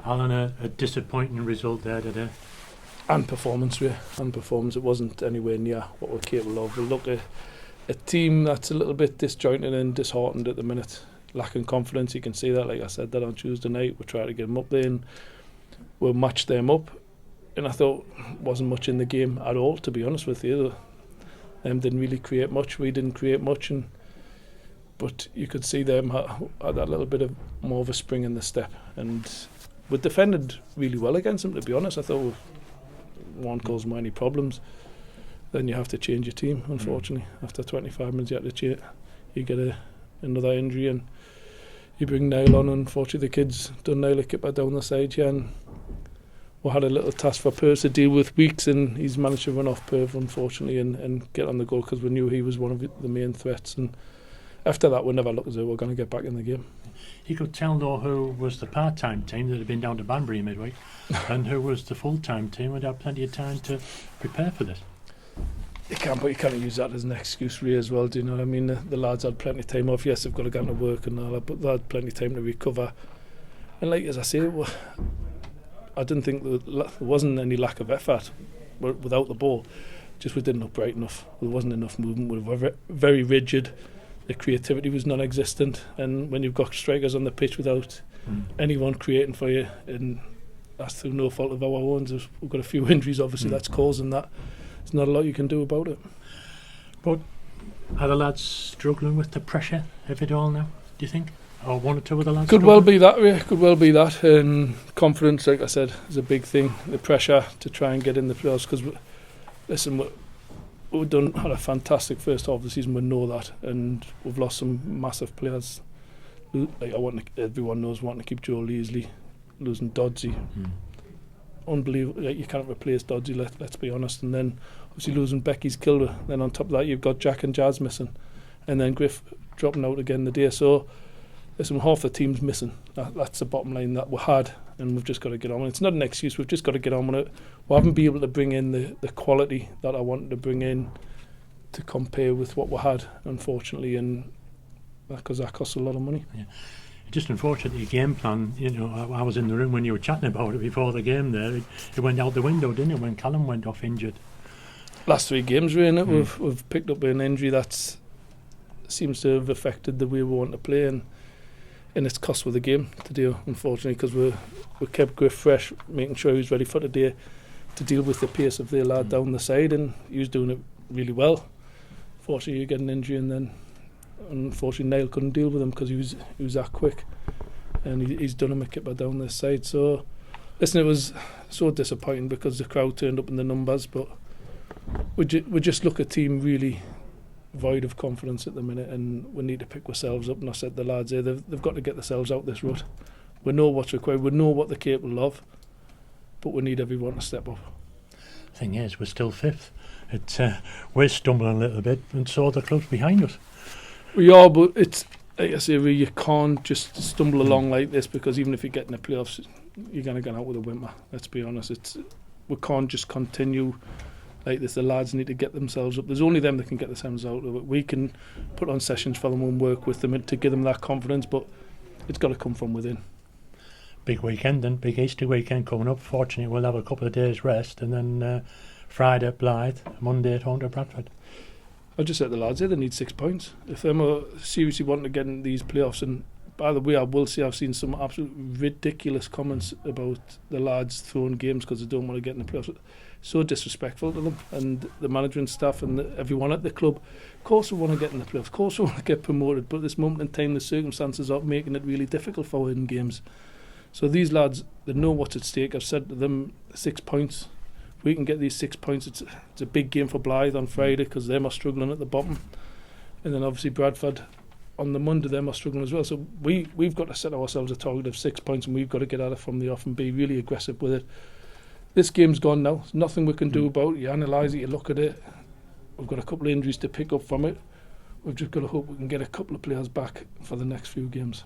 Alan, a disappointing result there today. And performance. It wasn't anywhere near what we're capable of. We look at a team that's a little bit disjointed and disheartened at the minute, lacking confidence. You can see that, like I said, that on Tuesday night. We tried to get them up there and we'll match them up. And I thought wasn't much in the game at all, to be honest with you. Didn't really create much. We didn't create much, but you could see them had that little bit of more of a spring in the step. And we defended really well against them, to be honest. I thought one caused any problems. Then you have to change your team, unfortunately. After 25 minutes you have to change. You get another injury and you bring Niall on. Unfortunately the kids done Niall a kipper down the side here, and we had a little task for Perth to deal with weeks, and he's managed to run off Perth unfortunately and get on the goal, because we knew he was one of the main threats. And after that we never looked as though we're going to get back in the game. You could tell though who was the part-time team that had been down to Banbury midweek and who was the full-time team would have plenty of time to prepare for this. You can't, but you can't use that as an excuse really as well, do you know what I mean? The lads had plenty of time off. Yes, they've got to get into work and all that, but they had plenty of time to recover. And like as I say, I didn't think there wasn't any lack of effort without the ball. Just we didn't look bright enough. There wasn't enough movement. We were very rigid. The creativity was non-existent. And when you've got strikers on the pitch without anyone creating for you, and that's through no fault of our own. We've got a few injuries, obviously, that's causing that. There's not a lot you can do about it. But are the lads struggling with the pressure of it all now, do you think? Or one or two of the lads? Could well be that, yeah. Could well be that. Confidence, like I said, is a big thing. The pressure to try and get in the playoffs, because listen, we've had a fantastic first half of the season. We know that, and we've lost some massive players. Like everyone knows, wanting to keep Joe Leasley, losing Dodsey. Unbelievable. Like, you can't replace Dodsey, let's be honest. And then obviously losing Becky's killer. Then on top of that you've got Jack and Jazz missing, and then Griff dropping out again the day. So listen, half the team's missing. That's the bottom line that we had, and we've just got to get on with it. It's not an excuse, we've just got to get on with it. We haven't been able to bring in the quality that I wanted to bring in to compare with what we had, unfortunately, and because that costs a lot of money. Yeah. Just unfortunately, your game plan, you know, I was in the room when you were chatting about it before the game there. It went out the window, didn't it, when Callum went off injured? Last 3 games, really, we've picked up an injury that seems to have affected the way we want to play, and it's cost with the game to deal, unfortunately, because we kept Griff fresh, making sure he was ready for the day to deal with the pace of the lad down the side, and he was doing it really well. Fortunately, you get an injury, and then unfortunately Niall couldn't deal with him because he was that quick, and he's done him a kipper down this side. So listen, it was so disappointing because the crowd turned up in the numbers, but we just look a team really void of confidence at the minute, and we need to pick ourselves up. And I said the lads here, they've got to get themselves out this rut. We know what's required, we know what they're capable of, but we need everyone to step up. Thing is, we're still 5th. We're stumbling a little bit, and so are the clubs behind us. We are, but it's, like I say, you can't just stumble along like this, because even if you get in the playoffs, you're going to get out with a whimper. Let's be honest. We can't just continue like this. The lads need to get themselves up. There's only them that can get themselves out of it. We can put on sessions for them and work with them to give them that confidence, but it's got to come from within. Big weekend then, big Easter weekend coming up. Fortunately, we'll have a couple of days rest, and then Friday at Blythe, Monday at home to Bradford. I just said to the lads here, they need 6 points. If them are seriously wanting to get in these playoffs, and by the way, I will say I've seen some absolutely ridiculous comments about the lads throwing games because they don't want to get in the playoffs. So disrespectful to them and the management staff and everyone at the club. Of course we want to get in the playoffs, of course we want to get promoted, but at this moment in time the circumstances are making it really difficult for winning games. So these lads, they know what's at stake. I've said to them, 6 points. If we can get these 6 points, it's a big game for Blythe on Friday, because them are struggling at the bottom, and then obviously Bradford on the Monday, them are struggling as well. So we've got to set ourselves a target of 6 points, and we've got to get at it from the off and be really aggressive with it. This game's gone now. There's nothing we can do about it. You analyse it, you look at it. We've got a couple of injuries to pick up from it. We've just got to hope we can get a couple of players back for the next few games.